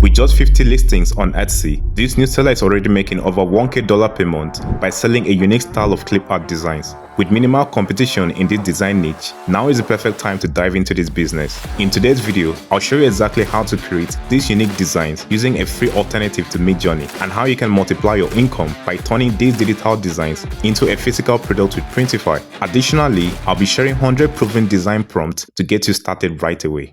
With just 50 listings on Etsy, this new seller is already making over $1K per month by selling a unique style of clip art designs. With minimal competition in this design niche, now is the perfect time to dive into this business. In today's video, I'll show you exactly how to create these unique designs using a free alternative to MidJourney and how you can multiply your income by turning these digital designs into a physical product with Printify. Additionally, I'll be sharing 100 proven design prompts to get you started right away.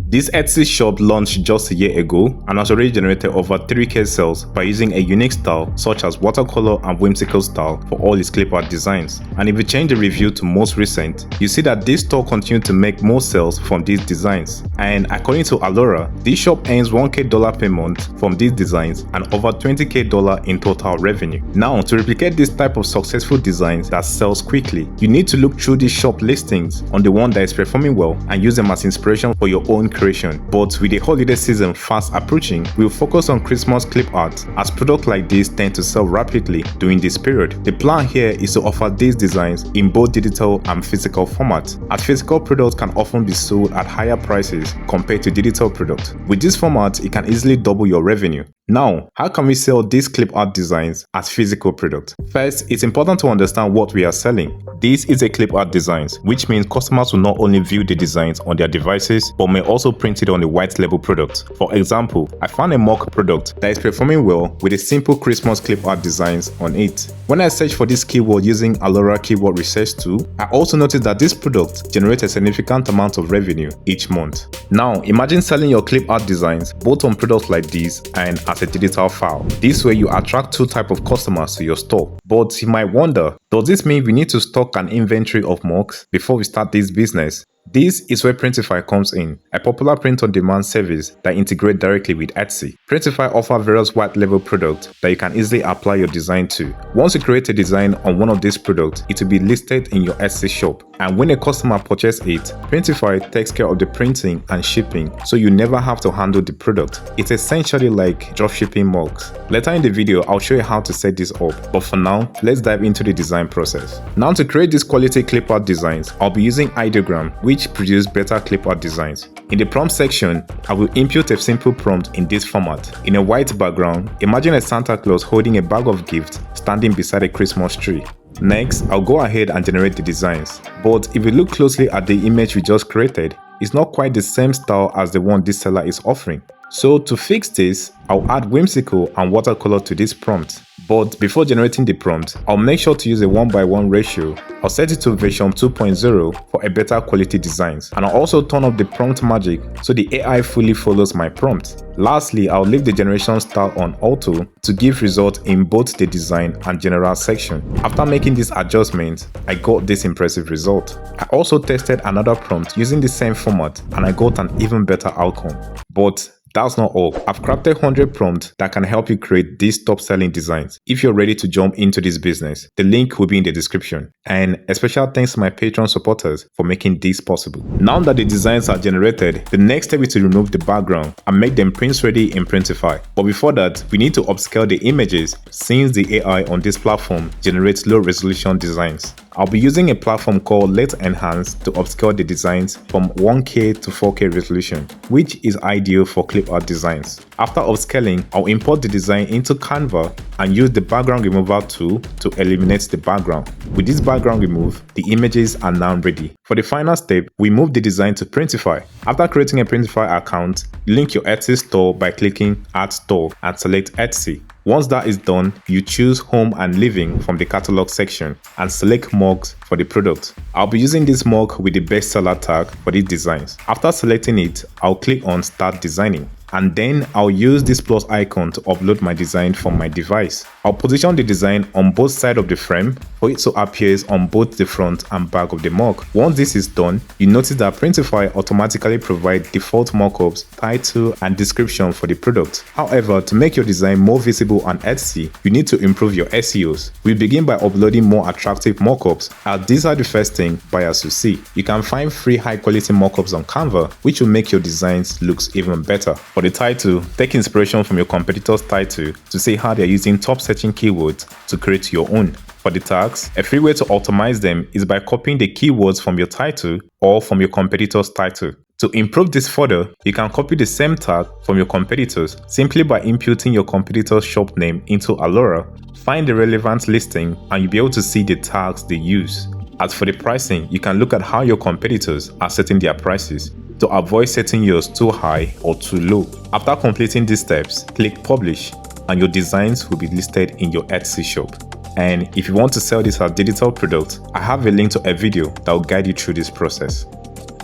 This Etsy shop launched just a year ago and has already generated over 3K sales by using a unique style such as watercolor and whimsical style for all its clip art designs. And if you change the review to most recent, you see that this store continued to make more sales from these designs. And according to Alura, this shop earns $1K per month from these designs and over $20K in total revenue. Now, to replicate this type of successful designs that sells quickly, you need to look through these shop listings on the one that is performing well and use them as inspiration for your own creation. But with the holiday season fast approaching, we'll focus on Christmas clip art as products like this tend to sell rapidly during this period. The plan here is to offer these designs in both digital and physical formats, as physical products can often be sold at higher prices compared to digital products. With this format, it can easily double your revenue. Now, how can we sell these clip art designs as physical products? First, it's important to understand what we are selling. This is a clip art designs, which means customers will not only view the designs on their devices, but may also print it on a white label product. For example, I found a mock product that is performing well with a simple Christmas clip art designs on it. When I searched for this keyword using Alura keyword research tool, I also noticed that this product generates a significant amount of revenue each month. Now, imagine selling your clip art designs both on products like these and as a digital file. This way you attract two types of customers to your store. But you might wonder, does this mean we need to stock an inventory of mocks before we start this business? This is where Printify comes in, a popular print-on-demand service that integrates directly with Etsy. Printify offers various white-label products that you can easily apply your design to. Once you create a design on one of these products, it will be listed in your Etsy shop. And when a customer purchases it, Printify takes care of the printing and shipping, so you never have to handle the product. It's essentially like dropshipping mugs. Later in the video, I'll show you how to set this up, but for now, let's dive into the design process. Now, to create these quality clip art designs, I'll be using Ideogram, which produce better clip art designs. In the prompt section, I will input a simple prompt in this format. In a white background, imagine a Santa Claus holding a bag of gifts standing beside a Christmas tree. Next, I'll go ahead and generate the designs. But if you look closely at the image we just created, it's not quite the same style as the one this seller is offering. So to fix this, I'll add whimsical and watercolor to this prompt. But before generating the prompt, I'll make sure to use a 1:1 ratio. I'll set it to version 2.0 for a better quality designs. And I'll also turn up the prompt magic so the AI fully follows my prompt. Lastly, I'll leave the generation style on auto to give results in both the design and general section. After making this adjustment, I got this impressive result. I also tested another prompt using the same format and I got an even better outcome. But that's not all. I've crafted 100 prompts that can help you create these top-selling designs. If you're ready to jump into this business, the link will be in the description. And a special thanks to my Patreon supporters for making this possible. Now that the designs are generated, the next step is to remove the background and make them print ready in Printify. But before that, we need to upscale the images since the AI on this platform generates low-resolution designs. I'll be using a platform called Let's Enhance to upscale the designs from 1K to 4K resolution, which is ideal for clip art designs. After upscaling, I'll import the design into Canva and use the background remover tool to eliminate the background. With this background removed, the images are now ready. For the final step, we move the design to Printify. After creating a Printify account, link your Etsy store by clicking Add Store and select Etsy. Once that is done, you choose Home and Living from the catalog section and select mugs for the product. I'll be using this mug with the bestseller tag for these designs. After selecting it, I'll click on Start Designing. And then I'll use this plus icon to upload my design from my device. I'll position the design on both sides of the frame for it to appear on both the front and back of the mug. Once this is done, you notice that Printify automatically provides default mockups, title, and description for the product. However, to make your design more visible on Etsy, you need to improve your SEOs. We begin by uploading more attractive mockups, as these are the first thing buyers will see. You can find free high-quality mockups on Canva, which will make your designs look even better. For the title, take inspiration from your competitor's title to see how they're using top searching keywords to create your own. For the tags, a free way to optimize them is by copying the keywords from your title or from your competitor's title. To improve this further, you can copy the same tag from your competitors simply by inputting your competitor's shop name into Alura, find the relevant listing, and you'll be able to see the tags they use. As for the pricing, you can look at how your competitors are setting their prices to avoid setting yours too high or too low. After completing these steps, click Publish and your designs will be listed in your Etsy shop. And if you want to sell this as digital product, I have a link to a video that will guide you through this process.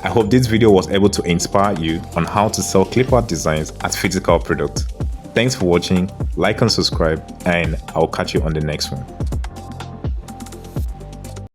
I hope this video was able to inspire you on how to sell Clipart designs as physical products. Thanks for watching, like and subscribe, and I'll catch you on the next one.